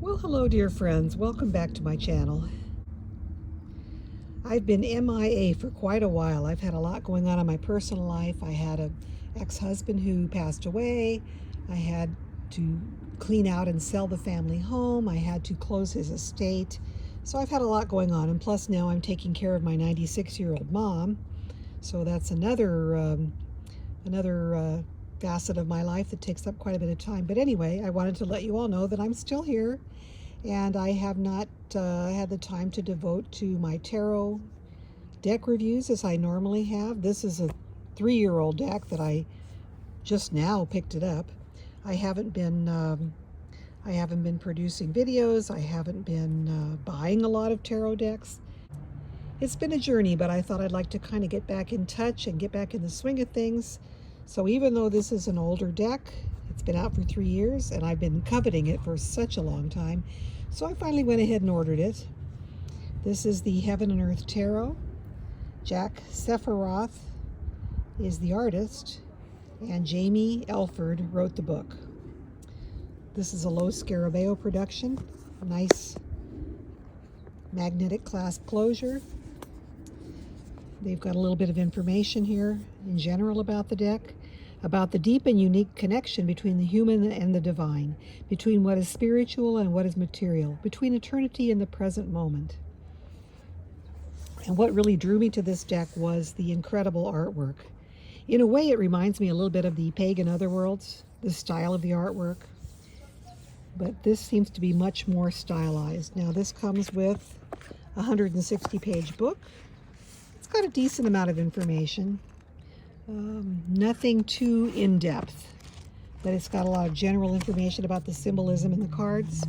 Well, hello dear friends. Welcome back to my channel. I've been MIA for quite a while. I've had a lot going on in my personal life. I had an ex-husband who passed away. I had to clean out and sell the family home. I had to close his estate. So I've had a lot going on. And plus now I'm taking care of my 96-year-old mom. So that's another facet of my life that takes up quite a bit of time. But anyway, I wanted to let you all know that I'm still here. And I have not had the time to devote to my tarot deck reviews as I normally have. This is a 3-year-old deck that I just now picked it up. I haven't been producing videos. I haven't been buying a lot of tarot decks. It's been a journey, but I thought I'd like to kind of get back in touch and get back in the swing of things. So even though this is an older deck, it's been out for 3 years and I've been coveting it for such a long time. So I finally went ahead and ordered it. This is the Heaven and Earth Tarot. Jack Sephiroth is the artist and Jamie Elford wrote the book. This is a Los Scarabeo production. Nice magnetic clasp closure. They've got a little bit of information here in general about the deck, about the deep and unique connection between the human and the divine, between what is spiritual and what is material, between eternity and the present moment. And what really drew me to this deck was the incredible artwork. In a way, it reminds me a little bit of the Pagan Otherworlds, the style of the artwork. But this seems to be much more stylized. Now, this comes with a 160-page book. It's got a decent amount of information. Nothing too in-depth, but it's got a lot of general information about the symbolism in the cards.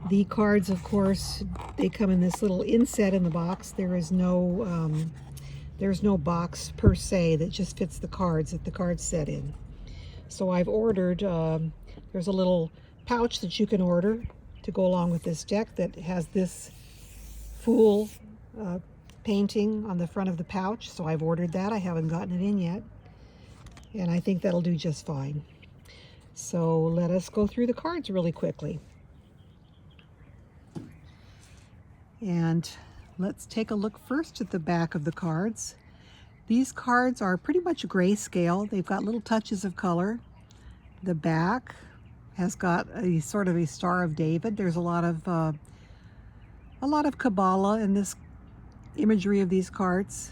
The cards, of course, they come in this little inset in the box. There's no box per se that just fits the cards that the cards set in. So I've ordered, there's a little pouch that you can order to go along with this deck that has this Fool painting on the front of the pouch. So I've ordered that. I haven't gotten it in yet. And I think that'll do just fine. So let us go through the cards really quickly. And let's take a look first at the back of the cards. These cards are pretty much grayscale. They've got little touches of color. The back has got a sort of a Star of David. There's a lot of Kabbalah in this imagery of these cards,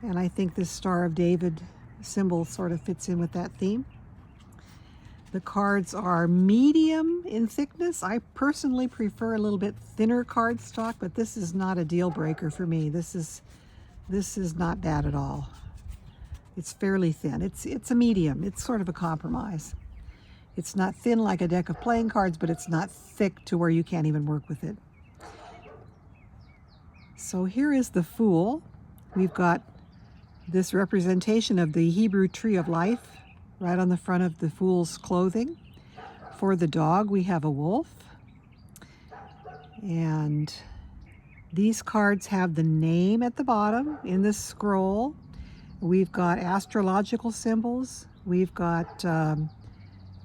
and I think this Star of David symbol sort of fits in with that theme. The cards are medium in thickness. I personally prefer a little bit thinner cardstock, but this is not a deal breaker for me. This is not bad at all. It's fairly thin. It's a medium. It's sort of a compromise. It's not thin like a deck of playing cards, but it's not thick to where you can't even work with it. So here is the Fool. We've got this representation of the Hebrew tree of life right on the front of the Fool's clothing. For the dog, we have a wolf. And these cards have the name at the bottom in the scroll. We've got astrological symbols. We've got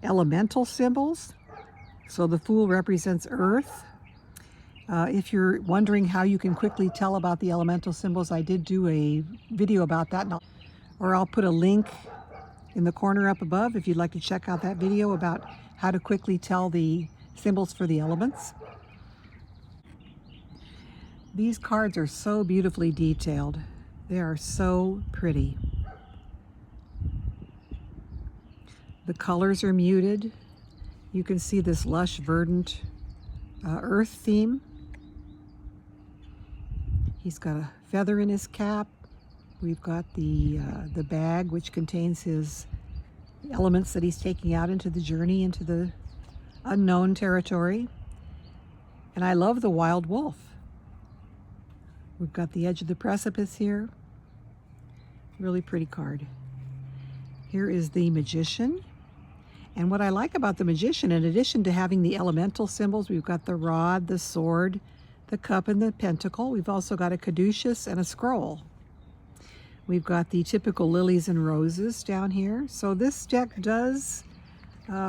elemental symbols. So the Fool represents earth. If you're wondering how you can quickly tell about the elemental symbols, I did do a video about that, or I'll put a link in the corner up above if you'd like to check out that video about how to quickly tell the symbols for the elements. These cards are so beautifully detailed. They are so pretty. The colors are muted. You can see this lush, verdant earth theme. He's got a feather in his cap. We've got the bag, which contains his elements that he's taking out into the journey, into the unknown territory. And I love the wild wolf. We've got the edge of the precipice here. Really pretty card. Here is the Magician. And what I like about the Magician, in addition to having the elemental symbols, we've got the rod, the sword, the cup, and the pentacle. We've also got a caduceus and a scroll. We've got the typical lilies and roses down here. So this deck does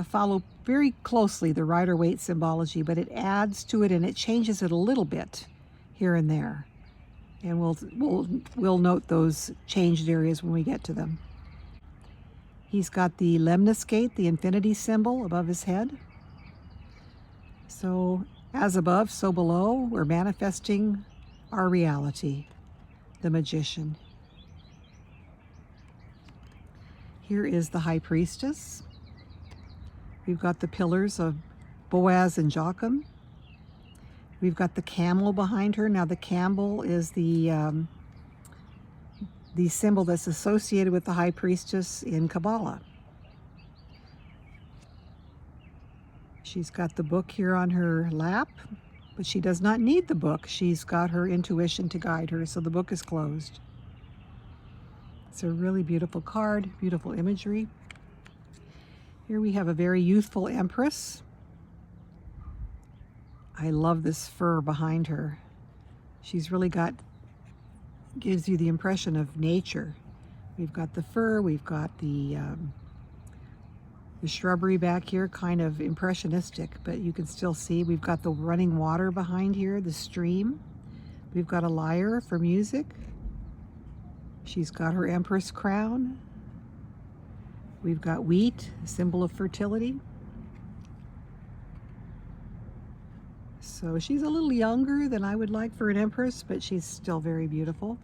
follow very closely the Rider-Waite symbology, but it adds to it and it changes it a little bit here and there. And we'll note those changed areas when we get to them. He's got the lemniscate, the infinity symbol above his head. So as above, so below, we're manifesting our reality, the magician. Here is the high priestess. We've got the pillars of Boaz and Joachim. We've got the camel behind her. Now the camel is the symbol that's associated with the high priestess in Kabbalah. She's got the book here on her lap, but she does not need the book. She's got her intuition to guide her, so the book is closed. It's a really beautiful card, beautiful imagery. Here we have a very youthful empress. I love this fur behind her. She's really gives you the impression of nature. We've got the fur, we've got the shrubbery back here, kind of impressionistic, but you can still see. We've got the running water behind here, the stream. We've got a lyre for music. She's got her empress crown. We've got wheat, a symbol of fertility. So she's a little younger than I would like for an empress, but she's still very beautiful.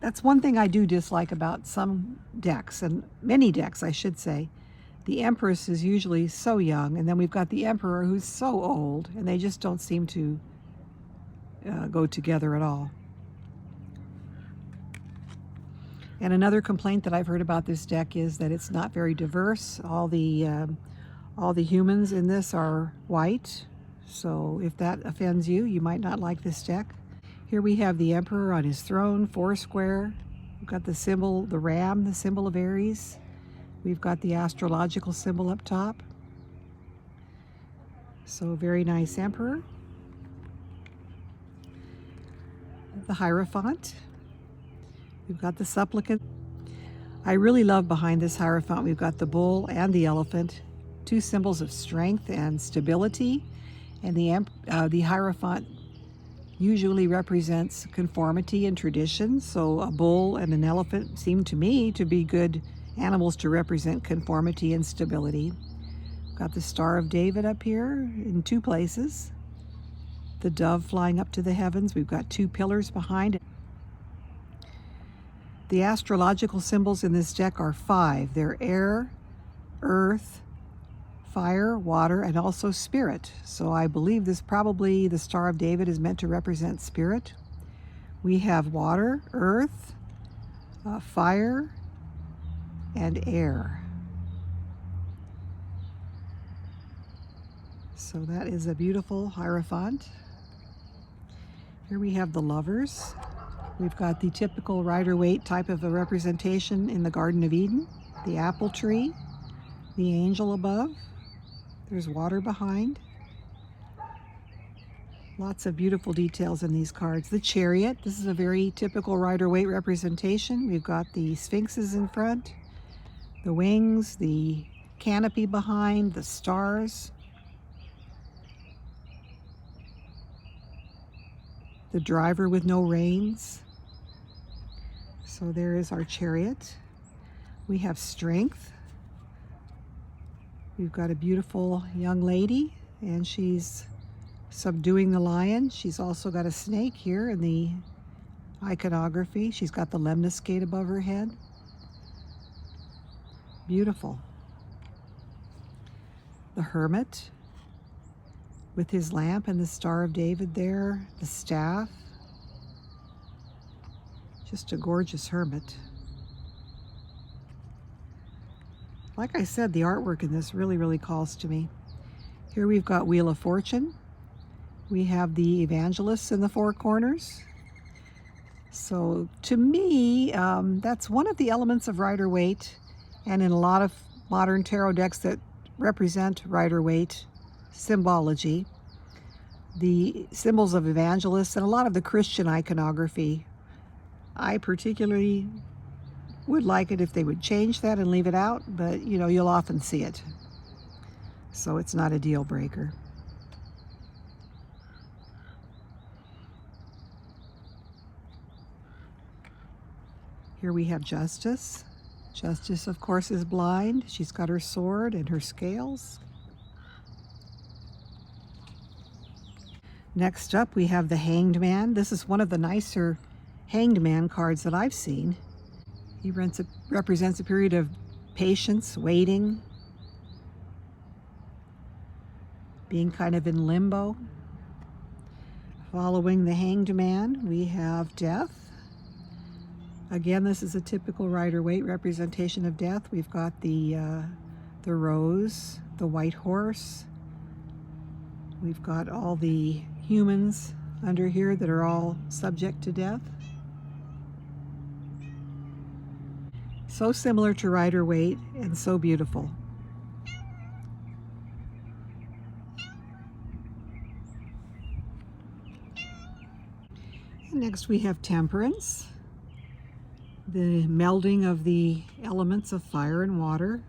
That's one thing I do dislike about some decks, and many decks I should say. The empress is usually so young, and then we've got the emperor who's so old, and they just don't seem to go together at all. And another complaint that I've heard about this deck is that it's not very diverse. All the humans in this are white, so if that offends you, you might not like this deck. Here we have the emperor on his throne, foursquare. We've got the symbol, the ram, the symbol of Aries. We've got the astrological symbol up top. So very nice emperor. The Hierophant. We've got the supplicant. I really love behind this Hierophant, we've got the bull and the elephant, two symbols of strength and stability. And the Hierophant usually represents conformity and tradition. So a bull and an elephant seem to me to be good animals to represent conformity and stability. Got the Star of David up here in two places. The dove flying up to the heavens. We've got two pillars behind it. The astrological symbols in this deck are 5. They're air, earth, fire, water, and also spirit. So I believe this probably, the Star of David is meant to represent spirit. We have water, earth, fire, and air. So that is a beautiful Hierophant. Here we have the lovers. We've got the typical Rider-Waite type of a representation in the Garden of Eden, the apple tree, the angel above. There's water behind. Lots of beautiful details in these cards. The chariot, this is a very typical Rider-Waite representation. We've got the sphinxes in front, the wings, the canopy behind, the stars. The driver with no reins. So there is our chariot. We have strength. We've got a beautiful young lady, and she's subduing the lion. She's also got a snake here in the iconography. She's got the lemniscate above her head. Beautiful. The hermit with his lamp and the Star of David there, the staff. Just a gorgeous hermit. Like I said, the artwork in this really, really calls to me. Here we've got Wheel of Fortune. We have the evangelists in the four corners. So to me, that's one of the elements of Rider-Waite, and in a lot of modern tarot decks that represent Rider-Waite symbology, the symbols of evangelists and a lot of the Christian iconography. I particularly would like it if they would change that and leave it out, but you know, you'll often see it. so it's not a deal breaker. Here we have Justice. Justice, of course, is blind. She's got her sword and her scales. Next up, we have the Hanged Man. This is one of the nicer Hanged Man cards that I've seen. He represents a period of patience, waiting, being kind of in limbo. Following the Hanged Man, we have Death. Again, this is a typical Rider-Waite representation of death. We've got the rose, the white horse. We've got all the humans under here that are all subject to death. So similar to Rider-Waite and so beautiful. And next we have Temperance, the melding of the elements of fire and water.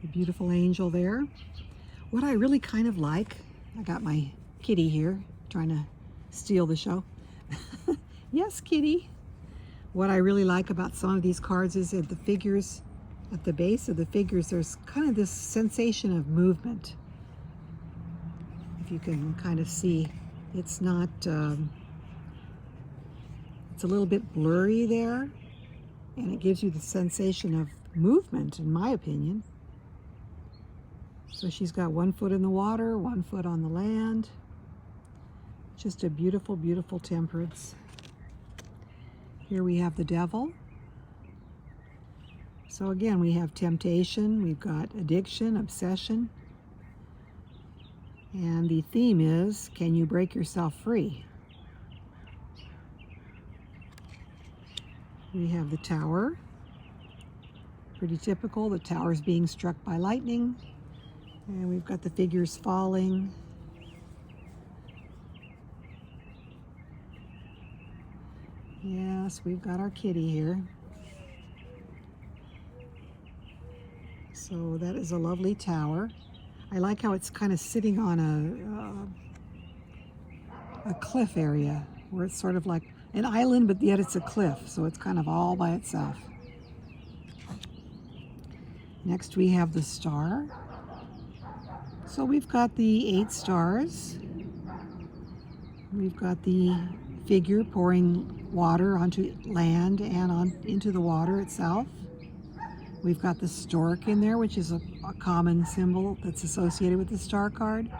The beautiful angel there. What I really kind of like, I got my kitty here trying to steal the show. Yes, kitty. What I really like about some of these cards is that the figures, at the base of the figures, there's kind of this sensation of movement. If you can kind of see, it's not, it's a little bit blurry there, and it gives you the sensation of movement, in my opinion. So she's got 1 foot in the water, 1 foot on the land. Just a beautiful, beautiful Temperance. Here we have the Devil. So again, we have temptation, we've got addiction, obsession, and the theme is, can you break yourself free? We have the Tower. Pretty typical, the tower's being struck by lightning. And we've got the figures falling. Yes, we've got our kitty here. So that is a lovely tower. I like how it's kind of sitting on a cliff area where it's sort of like an island, but yet it's a cliff, so it's kind of all by itself. Next we have the Star. So we've got the 8 stars. We've got the figure pouring water onto land and into the water itself. We've got the stork in there, which is a common symbol that's associated with the Star card.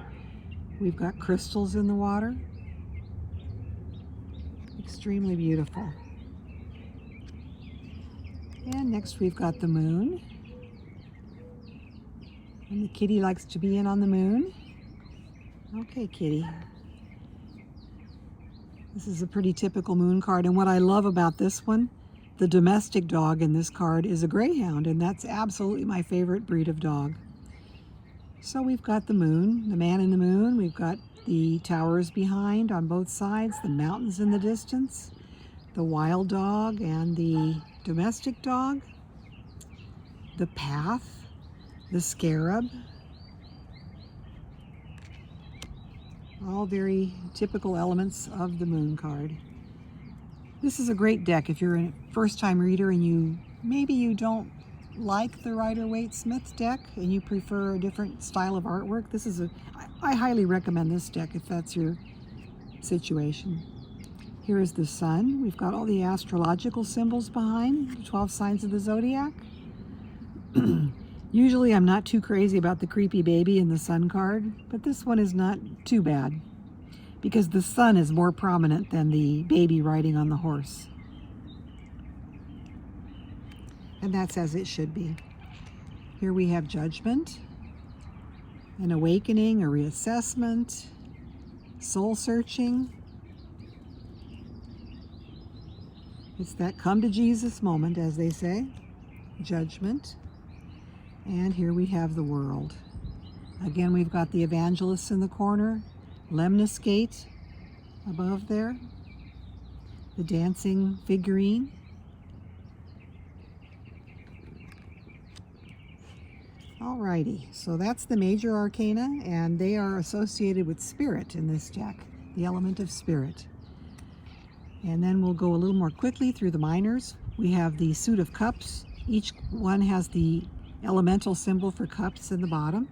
We've got crystals in the water. Extremely beautiful. And next we've got the Moon. And the kitty likes to be in on the moon. Okay, kitty. This is a pretty typical moon card, and what I love about this one, the domestic dog in this card is a greyhound, and that's absolutely my favorite breed of dog. So we've got the moon, the man in the moon, we've got the towers behind on both sides, the mountains in the distance, the wild dog and the domestic dog, the path, the scarab, all very typical elements of the moon card. This is a great deck if you're a first-time reader and maybe you don't like the Rider-Waite Smith deck and you prefer a different style of artwork. I highly recommend this deck if that's your situation. Here is the sun. We've got all the astrological symbols behind, the 12 signs of the zodiac. Usually I'm not too crazy about the creepy baby in the sun card, but this one is not too bad because the sun is more prominent than the baby riding on the horse. And that's as it should be. Here we have judgment, an awakening, a reassessment, soul searching. It's that come to Jesus moment, as they say. Judgment. And here we have the world. Again, we've got the evangelists in the corner, Lemniscate above there, the dancing figurine. Alrighty, so that's the major arcana, and they are associated with spirit in this deck, the element of spirit. And then we'll go a little more quickly through the minors. We have the suit of cups. Each one has the elemental symbol for cups in the bottom.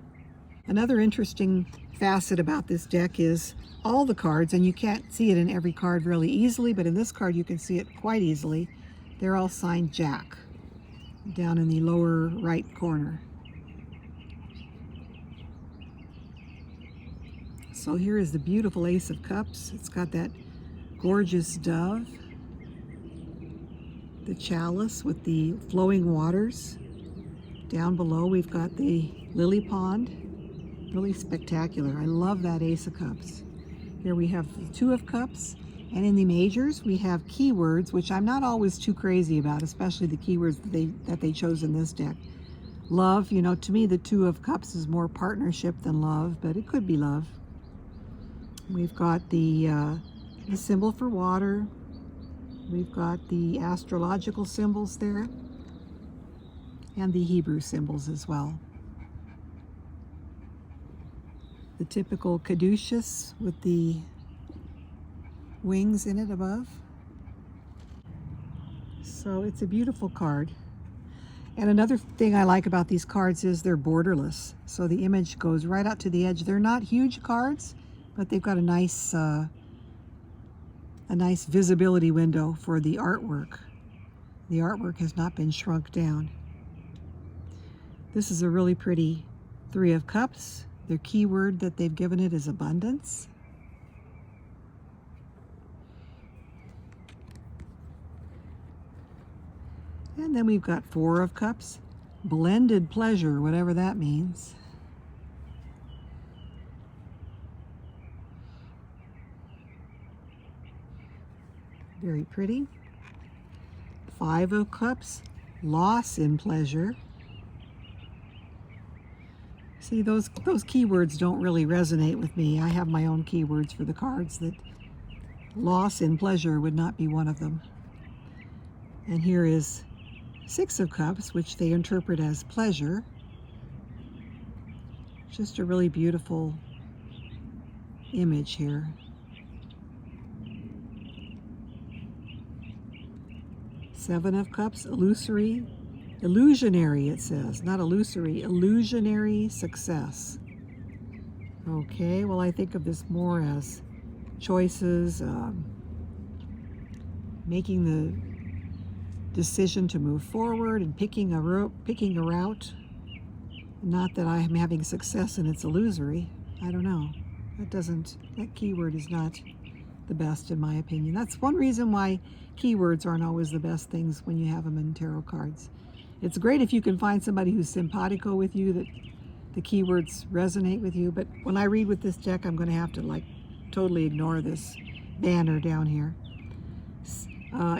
Another interesting facet about this deck is all the cards, and you can't see it in every card really easily, but in this card you can see it quite easily. They're all signed Jack down in the lower right corner. So here is the beautiful Ace of Cups. It's got that gorgeous dove, the chalice with the flowing waters. Down below we've got the lily pond. Really spectacular. I love that Ace of Cups. Here we have the Two of Cups, and in the majors we have keywords, which I'm not always too crazy about, especially the keywords that they chose in this deck. Love, you know, to me the Two of Cups is more partnership than love, but it could be love. We've got the symbol for water. We've got the astrological symbols there, and the Hebrew symbols as well. The typical caduceus with the wings in it above. So it's a beautiful card. And another thing I like about these cards is they're borderless. So the image goes right out to the edge. They're not huge cards, but they've got a nice visibility window for the artwork. The artwork has not been shrunk down. This is a really pretty Three of Cups. Their keyword that they've given it is abundance. And then we've got Four of Cups, blended pleasure, whatever that means. Very pretty. Five of Cups, loss in pleasure. See, those keywords don't really resonate with me. I have my own keywords for the cards that loss in pleasure would not be one of them. And here is Six of Cups, which they interpret as pleasure. Just a really beautiful image here. Seven of Cups, illusionary, it says, not illusory, illusionary success. Okay, well, I think of this more as choices, making the decision to move forward and picking a route. Not that I'm having success and it's illusory. I don't know. That keyword is not the best in my opinion. That's one reason why keywords aren't always the best things when you have them in tarot cards. It's great if you can find somebody who's simpatico with you, that the keywords resonate with you, but when I read with this deck, I'm going to have to totally ignore this banner down here.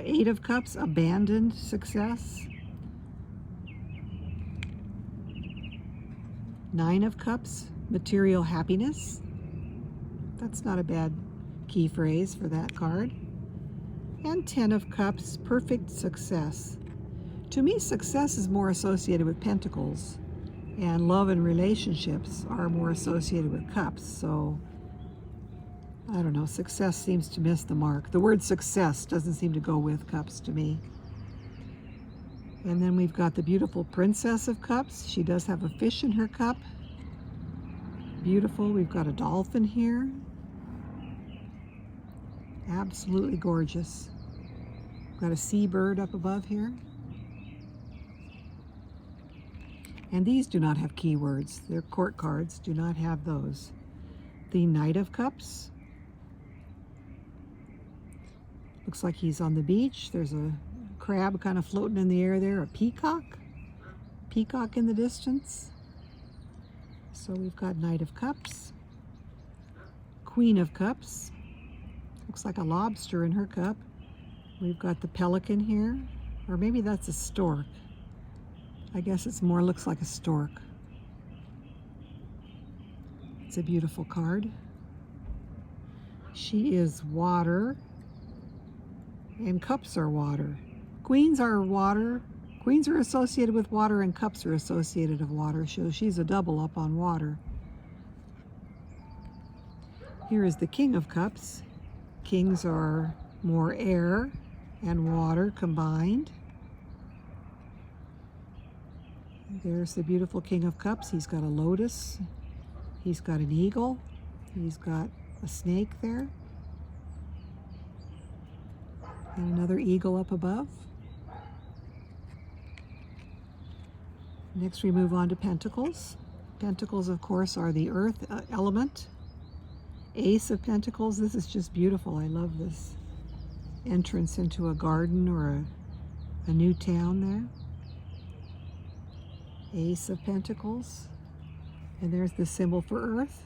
Eight of Cups, abandoned success. Nine of Cups, material happiness. That's not a bad key phrase for that card. And 10 of Cups, perfect success. To me, success is more associated with pentacles, and love and relationships are more associated with cups. So, I don't know, success seems to miss the mark. The word success doesn't seem to go with cups to me. And then we've got the beautiful Princess of Cups. She does have a fish in her cup. Beautiful. We've got a dolphin here. Absolutely gorgeous. Got a seabird up above here. And these do not have keywords. They're court cards, do not have those. The Knight of Cups. Looks like he's on the beach. There's a crab kind of floating in the air there. A peacock. Peacock in the distance. So we've got Knight of Cups. Queen of Cups. Looks like a lobster in her cup. We've got the pelican here. Or maybe that's a stork. I guess it's more looks like a stork. It's a beautiful card. She is water, and cups are water. Queens are water, Queens are associated with water and cups are associated with water, so she's a double up on water. Here is the King of Cups. Kings are more air and water combined. There's the beautiful King of Cups. He's got a lotus. He's got an eagle. He's got a snake there. And another eagle up above. Next we move on to Pentacles. Pentacles, of course, are the earth element. Ace of Pentacles, this is just beautiful. I love this entrance into a garden or a new town there. Ace of Pentacles. And there's the symbol for earth.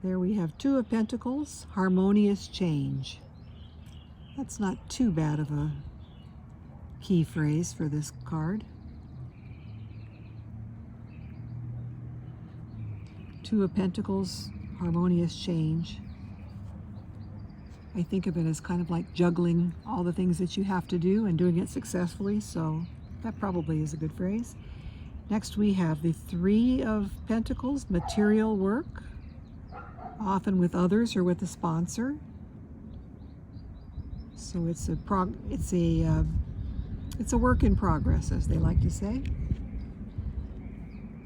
There we have Two of Pentacles, harmonious change. That's not too bad of a key phrase for this card. Two of Pentacles, harmonious change. I think of it as kind of like juggling all the things that you have to do and doing it successfully, so that probably is a good phrase. Next we have the Three of Pentacles, material work, often with others or with a sponsor. So it's a work in progress, as they like to say.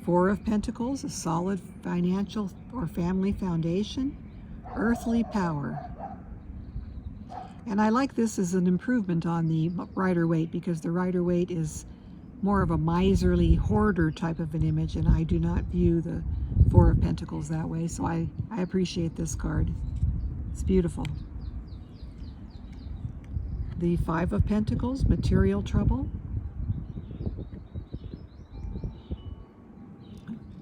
Four of Pentacles, a solid financial or family foundation, earthly power. And I like this as an improvement on the Rider-Waite, because the Rider-Waite is more of a miserly hoarder type of an image, and I do not view the Four of Pentacles that way, so I appreciate this card. It's beautiful. The Five of Pentacles, material trouble.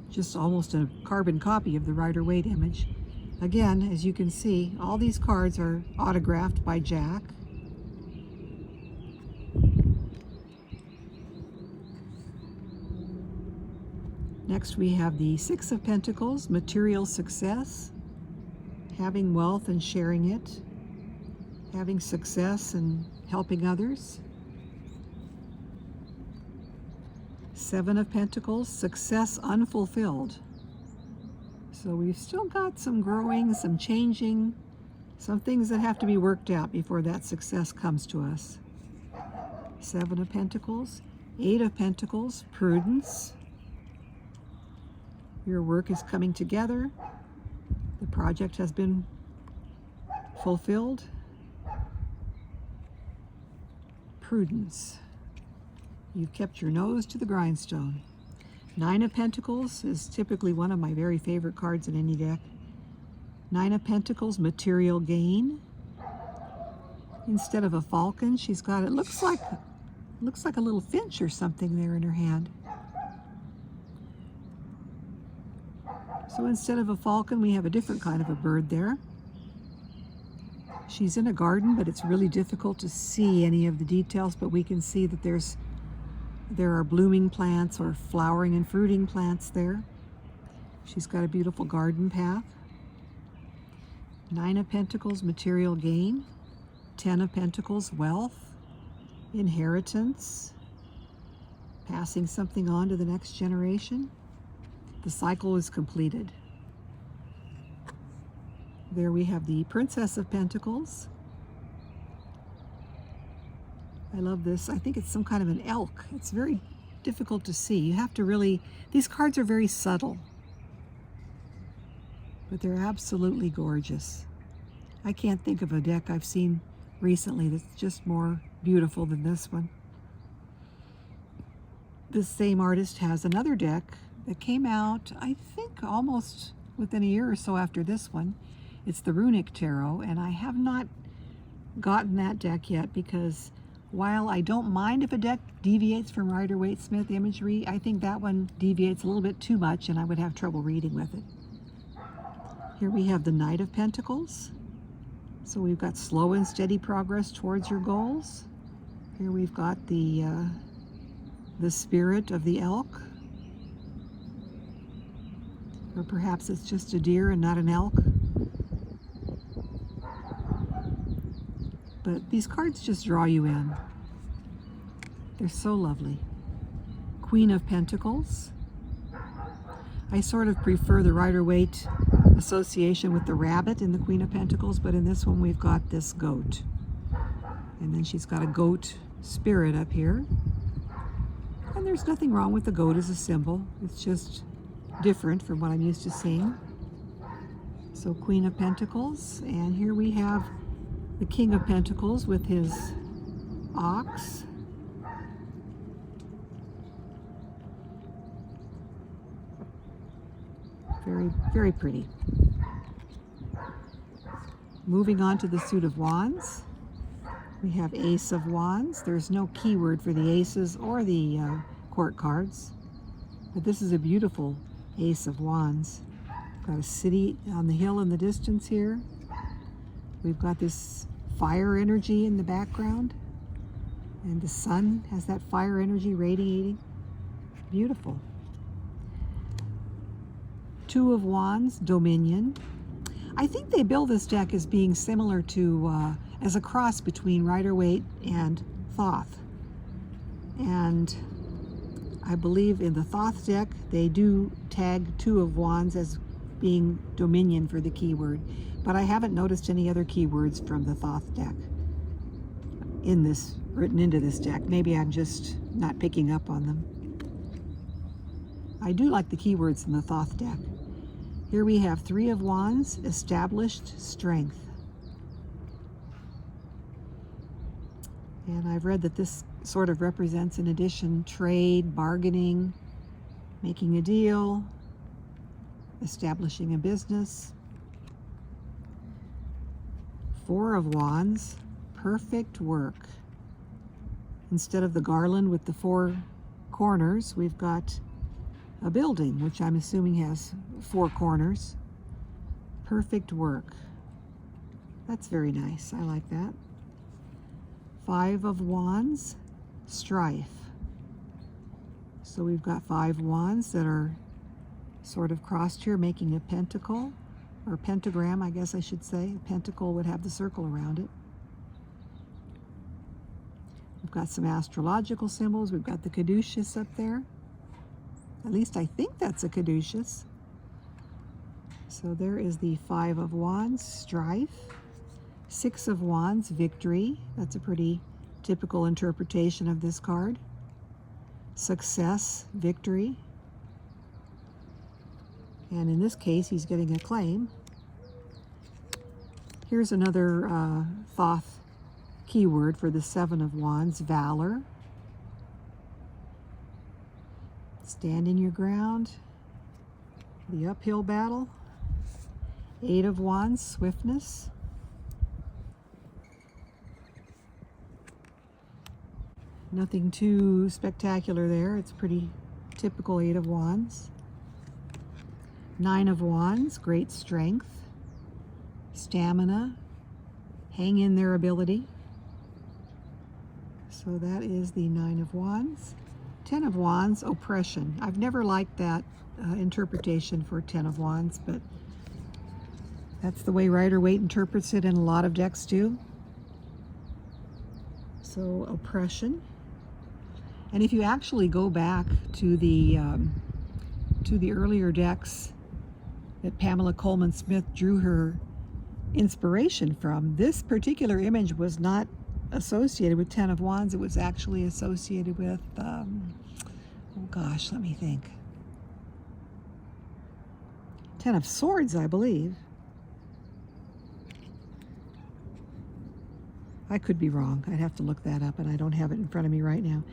Just almost a carbon copy of the Rider-Waite image. Again, as you can see, all these cards are autographed by Jack. Next we have the Six of Pentacles, material success, having wealth and sharing it, having success and helping others. Seven of Pentacles, success unfulfilled. So we've still got some growing, some changing, some things that have to be worked out before that success comes to us. Seven of Pentacles. Eight of Pentacles, prudence. Your work is coming together. The project has been fulfilled. Prudence. You've kept your nose to the grindstone. Nine of Pentacles is typically one of my very favorite cards in any deck. Nine of Pentacles, material gain. Instead of a falcon, she's got, it looks like a little finch or something there in her hand. So instead of a falcon, we have a different kind of a bird there. She's in a garden, but it's really difficult to see any of the details, but we can see that there are blooming plants or flowering and fruiting plants there. She's got a beautiful garden path. Nine of Pentacles, material gain. 10 of Pentacles, wealth, inheritance, passing something on to the next generation. The cycle is completed. There we have the Princess of Pentacles. I love this. I think it's some kind of an elk. It's very difficult to see. You have to really, these cards are very subtle, but they're absolutely gorgeous. I can't think of a deck I've seen recently that's just more beautiful than this one. This same artist has another deck that came out, I think, almost within a year or so after this one. It's the Runic Tarot, and I have not gotten that deck yet because while I don't mind if a deck deviates from Rider-Waite-Smith imagery, I think that one deviates a little bit too much and I would have trouble reading with it. Here we have the Knight of Pentacles. So we've got slow and steady progress towards your goals. Here we've got the spirit of the elk. Or perhaps it's just a deer and not an elk. but these cards just draw you in. They're so lovely. Queen of Pentacles. I sort of prefer the Rider-Waite association with the rabbit in the Queen of Pentacles, but in this one we've got this goat. And then she's got a goat spirit up here. And there's nothing wrong with the goat as a symbol. It's just different from what I'm used to seeing. So Queen of Pentacles, and here we have the King of Pentacles with his ox. Very, very pretty. Moving on to the suit of wands, we have Ace of Wands. There's no keyword for the aces or the court cards, but this is a beautiful Ace of Wands. Got a city on the hill in the distance here. We've got this fire energy in the background, and the sun has that fire energy radiating. Beautiful. Two of Wands, Dominion. I think they build this deck as being similar to, as a cross between Rider-Waite and Thoth. And I believe in the Thoth deck, they do tag Two of Wands as being Dominion for the keyword. But I haven't noticed any other keywords from the Thoth deck in this, written into this deck. Maybe I'm just not picking up on them. I do like the keywords in the Thoth deck. Here we have Three of Wands, Established Strength. And I've read that this sort of represents, in addition, trade, bargaining, making a deal, establishing a business. Four of Wands, Perfect Work. Instead of the garland with the four corners, we've got a building, which I'm assuming has four corners. Perfect Work. That's very nice. I like that. Five of Wands, Strife. So we've got five wands that are sort of crossed here, making a pentacle, or pentagram, I guess I should say. A pentacle would have the circle around it. We've got some astrological symbols. We've got the caduceus up there. At least I think that's a caduceus. So there is the Five of Wands, Strife. Six of Wands, Victory. That's a pretty typical interpretation of this card. Success, victory. And in this case, he's getting a claim. Here's another Thoth keyword for the Seven of Wands, Valor. Standing your ground, the uphill battle. Eight of Wands, Swiftness. Nothing too spectacular there. It's pretty typical Eight of Wands. Nine of Wands, Great Strength. Stamina. Hang in there ability. So that is the Nine of Wands. Ten of Wands, Oppression. I've never liked that interpretation for Ten of Wands, but that's the way Rider-Waite interprets it, and a lot of decks do. So Oppression. And if you actually go back to the earlier decks that Pamela Coleman Smith drew her inspiration from, this particular image was not associated with Ten of Wands. It was actually associated with, oh gosh, let me think. Ten of Swords, I believe. I could be wrong. I'd have to look that up, and I don't have it in front of me right now.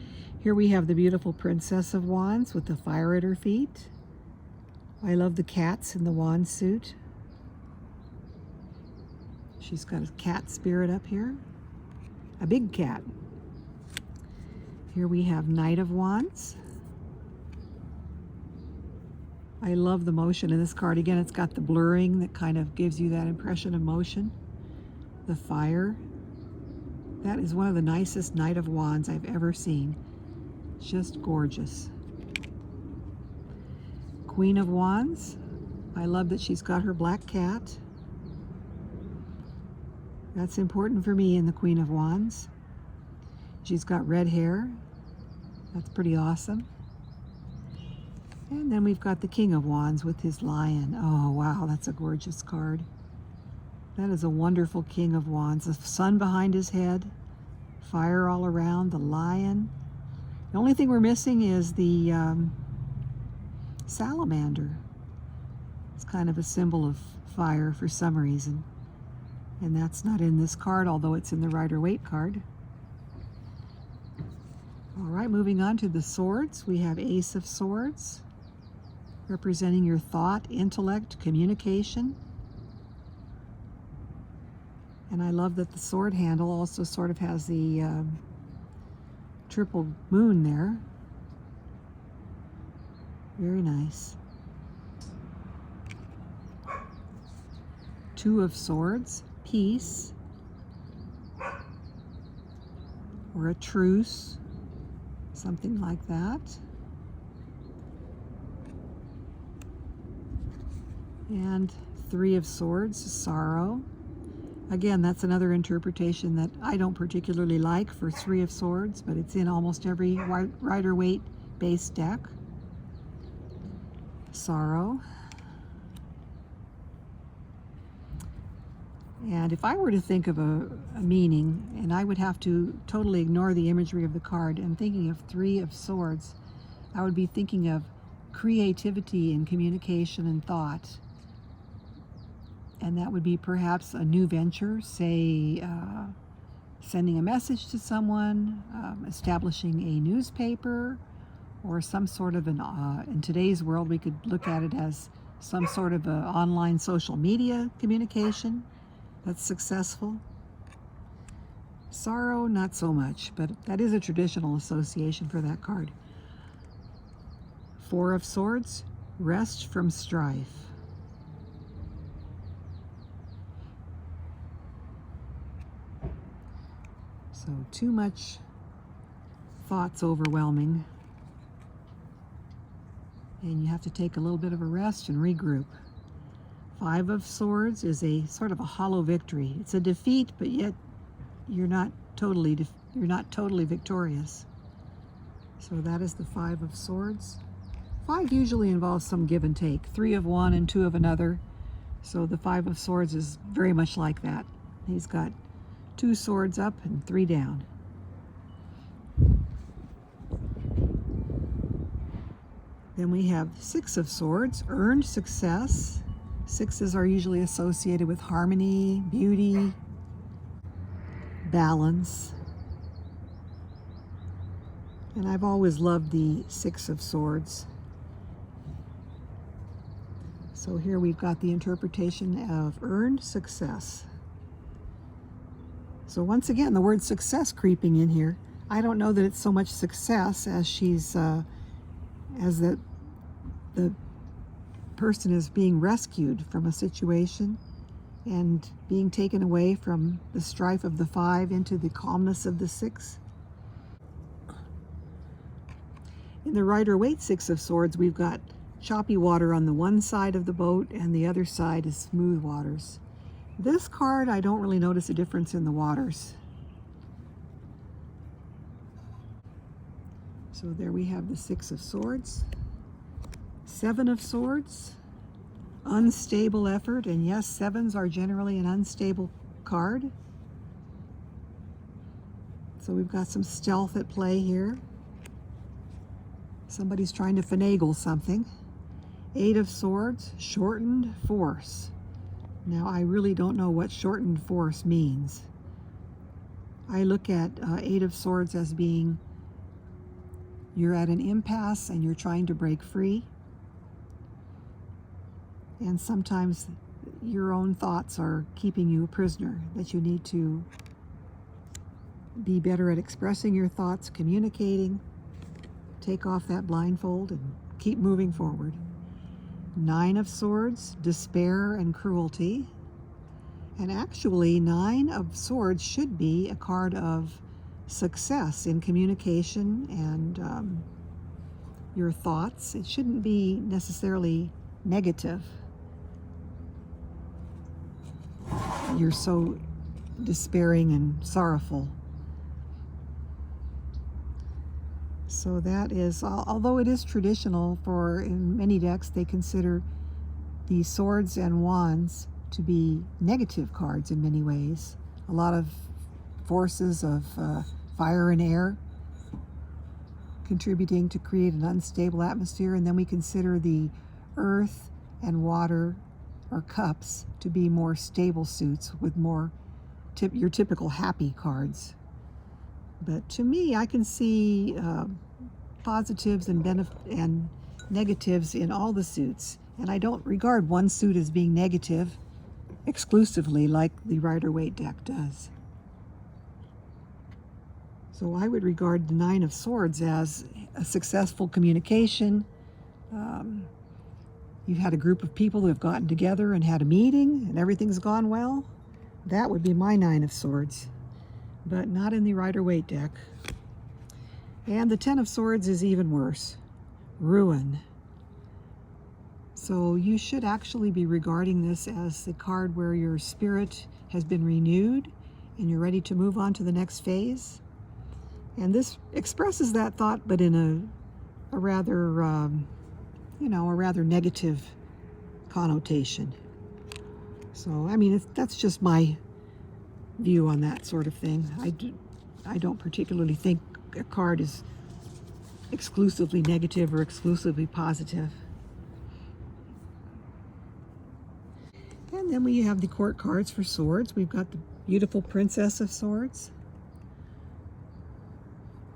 Here we have the beautiful Princess of Wands with the fire at her feet. I love the cats in the wand suit. She's got a cat spirit up here. A big cat. Here we have Knight of Wands. I love the motion in this card. Again, it's got the blurring that kind of gives you that impression of motion. The fire. That is one of the nicest Knight of Wands I've ever seen. Just gorgeous. Queen of Wands. I love that she's got her black cat. That's important for me in the Queen of Wands. She's got red hair. That's pretty awesome. And then we've got the King of Wands with his lion. Oh, wow, that's a gorgeous card. That is a wonderful King of Wands. The sun behind his head, fire all around, the lion. The only thing we're missing is the salamander. It's kind of a symbol of fire for some reason. And that's not in this card, although it's in the Rider-Waite card. All right, moving on to the swords. We have Ace of Swords, representing your thought, intellect, communication. And I love that the sword handle also sort of has the triple moon there. Very nice. Two of Swords, peace, or a truce, something like that. And Three of Swords, sorrow. Again, that's another interpretation that I don't particularly like for Three of Swords, but it's in almost every Rider-Waite base deck. Sorrow. And if I were to think of a meaning, and I would have to totally ignore the imagery of the card, and thinking of Three of Swords, I would be thinking of creativity and communication and thought. And that would be perhaps a new venture, say sending a message to someone, establishing a newspaper, or some sort of an, in today's world, we could look at it as some sort of an online social media communication that's successful. Sorrow, not so much, but that is a traditional association for that card. Four of Swords, rest from strife. So too much thoughts overwhelming, and you have to take a little bit of a rest and regroup. Five of Swords is a sort of a hollow victory. It's a defeat, but yet you're not totally victorious. So that is the Five of Swords. Five usually involves some give and take. Three of one and two of another. So the Five of Swords is very much like that. He's got two swords up and three down. Then we have Six of Swords, earned success. Sixes are usually associated with harmony, beauty, balance. And I've always loved the Six of Swords. So here we've got the interpretation of earned success. So once again, the word success creeping in here. I don't know that it's so much success as she's, as the person is being rescued from a situation and being taken away from the strife of the Five into the calmness of the Six. In the Rider-Waite Six of Swords, we've got choppy water on the one side of the boat and the other side is smooth waters. This card, I don't really notice a difference in the waters. So there we have the Six of Swords. Seven of Swords, unstable effort, and yes, sevens are generally an unstable card. So we've got some stealth at play here. Somebody's trying to finagle something. Eight of Swords, shortened force. Now, I really don't know what shortened force means. I look at Eight of Swords as being you're at an impasse and you're trying to break free. And sometimes your own thoughts are keeping you a prisoner, that you need to be better at expressing your thoughts, communicating, take off that blindfold and keep moving forward. Nine of Swords, despair and cruelty. And actually, Nine of Swords should be a card of success in communication and your thoughts. It shouldn't be necessarily negative. You're so despairing and sorrowful. So that is, although it is traditional for, in many decks, they consider the swords and wands to be negative cards in many ways. A lot of forces of fire and air contributing to create an unstable atmosphere, and then we consider the earth and water or cups to be more stable suits with more your typical happy cards. But to me, I can see positives and negatives in all the suits, and I don't regard one suit as being negative exclusively like the Rider-Waite deck does. So I would regard the Nine of Swords as a successful communication. You've had a group of people who have gotten together and had a meeting and everything's gone well. That would be my Nine of Swords, but not in the Rider-Waite deck. And the Ten of Swords is even worse. Ruin. So you should actually be regarding this as the card where your spirit has been renewed and you're ready to move on to the next phase. And this expresses that thought, but in a rather, a rather negative connotation. So, I mean, that's just my view on that sort of thing. I don't particularly think a card is exclusively negative or exclusively positive. And then we have the court cards for swords. We've got the beautiful Princess of Swords.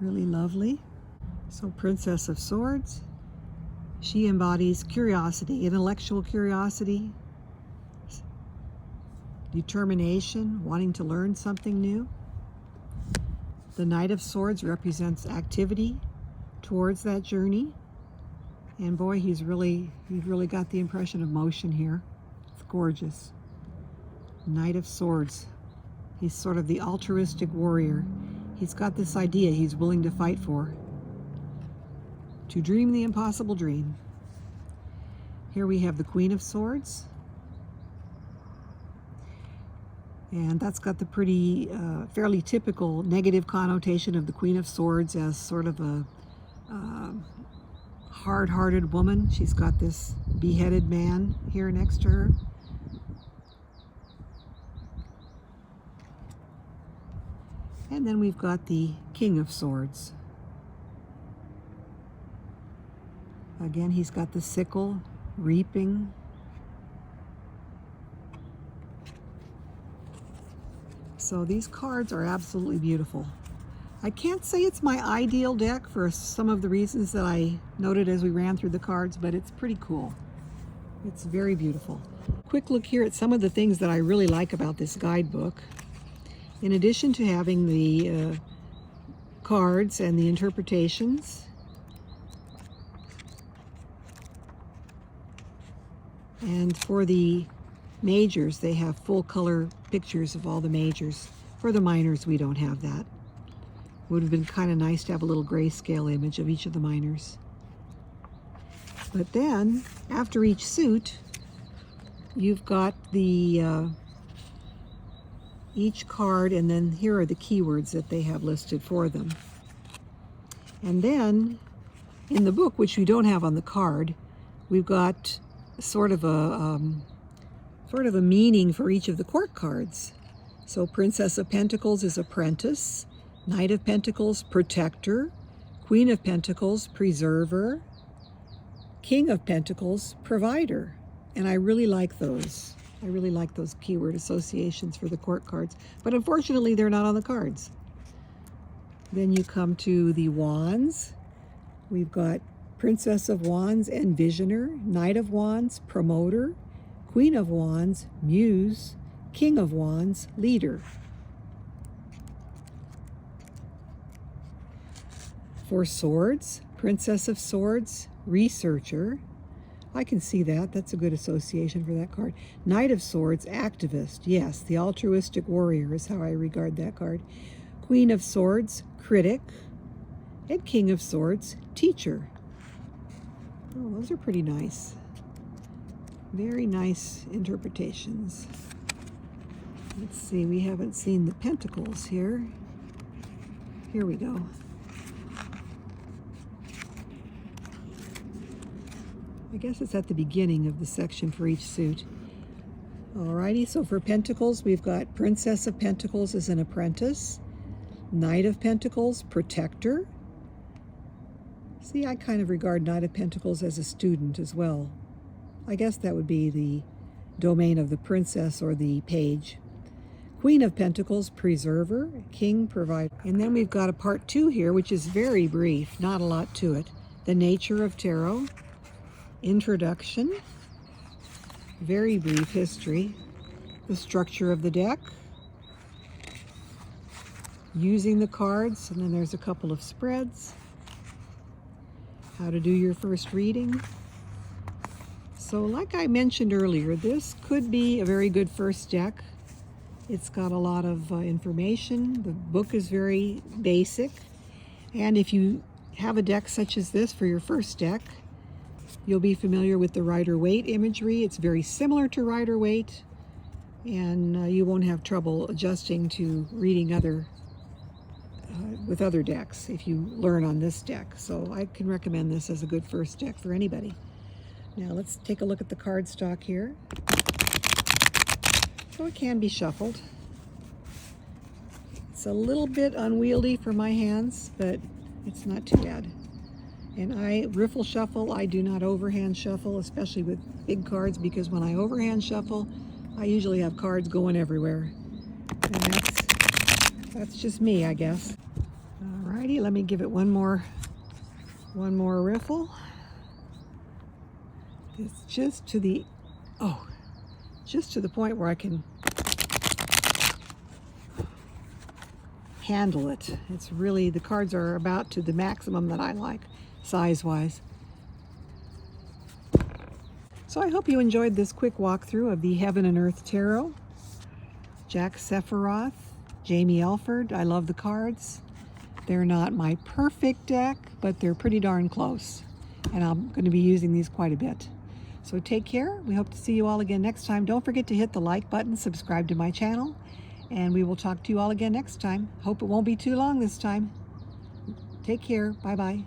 Really lovely. So Princess of Swords, she embodies curiosity, intellectual curiosity, determination, wanting to learn something new. The Knight of Swords represents activity towards that journey. And boy, he's really got the impression of motion here. It's gorgeous. Knight of Swords. He's sort of the altruistic warrior. He's got this idea he's willing to fight for. To dream the impossible dream. Here we have the Queen of Swords. And that's got the pretty, fairly typical negative connotation of the Queen of Swords as sort of a hard-hearted woman. She's got this beheaded man here next to her. And then we've got the King of Swords. Again, he's got the sickle, reaping. So these cards are absolutely beautiful. I can't say it's my ideal deck for some of the reasons that I noted as we ran through the cards, but it's pretty cool. It's very beautiful. Quick look here at some of the things that I really like about this guidebook. In addition to having the cards and the interpretations, and for the majors, they have full color pictures of all the majors. For the minors, we don't have that. Would have been kind of nice to have a little grayscale image of each of the minors. But then, after each suit, you've got the each card, and then here are the keywords that they have listed for them. And then, in the book, which we don't have on the card, we've got sort of a meaning for each of the court cards. So Princess of Pentacles is apprentice, Knight of Pentacles, protector, Queen of Pentacles, preserver, King of Pentacles, provider. And I really like those. I really like those keyword associations for the court cards. But unfortunately, they're not on the cards. Then you come to the wands. We've got Princess of Wands, Envisioner, Knight of Wands, Promoter, Queen of Wands, Muse, King of Wands, Leader. For swords, Princess of Swords, Researcher. I can see that. That's a good association for that card. Knight of Swords, Activist. Yes, the altruistic warrior is how I regard that card. Queen of Swords, Critic. And King of Swords, Teacher. Oh, those are pretty nice. Very nice interpretations. Let's see, we haven't seen the pentacles here. Here we go. I guess it's at the beginning of the section for each suit. Alrighty, so for Pentacles, we've got Princess of Pentacles as an apprentice, Knight of Pentacles, protector. See, I kind of regard Knight of Pentacles as a student as well. I guess that would be the domain of the princess or the page. Queen of Pentacles, preserver, king, provider. And then we've got a part 2 here, which is very brief, not a lot to it. The nature of tarot, introduction, very brief history, the structure of the deck, using the cards, and then there's a couple of spreads, how to do your first reading. So like I mentioned earlier, this could be a very good first deck. It's got a lot of information. The book is very basic. And if you have a deck such as this for your first deck, you'll be familiar with the Rider-Waite imagery. It's very similar to Rider-Waite, and you won't have trouble adjusting to reading with other decks if you learn on this deck. So I can recommend this as a good first deck for anybody. Now let's take a look at the cardstock here. So it can be shuffled. It's a little bit unwieldy for my hands, but it's not too bad. And I riffle shuffle. I do not overhand shuffle, especially with big cards, because when I overhand shuffle, I usually have cards going everywhere. And that's just me, I guess. Alrighty, let me give it one more riffle. It's just to the point where I can handle it. It's really, the cards are about to the maximum that I like, size-wise. So I hope you enjoyed this quick walkthrough of the Heaven and Earth Tarot. Jack Sephiroth, Jamie Elford. I love the cards. They're not my perfect deck, but they're pretty darn close. And I'm going to be using these quite a bit. So take care. We hope to see you all again next time. Don't forget to hit the like button, subscribe to my channel, and we will talk to you all again next time. Hope it won't be too long this time. Take care. Bye-bye.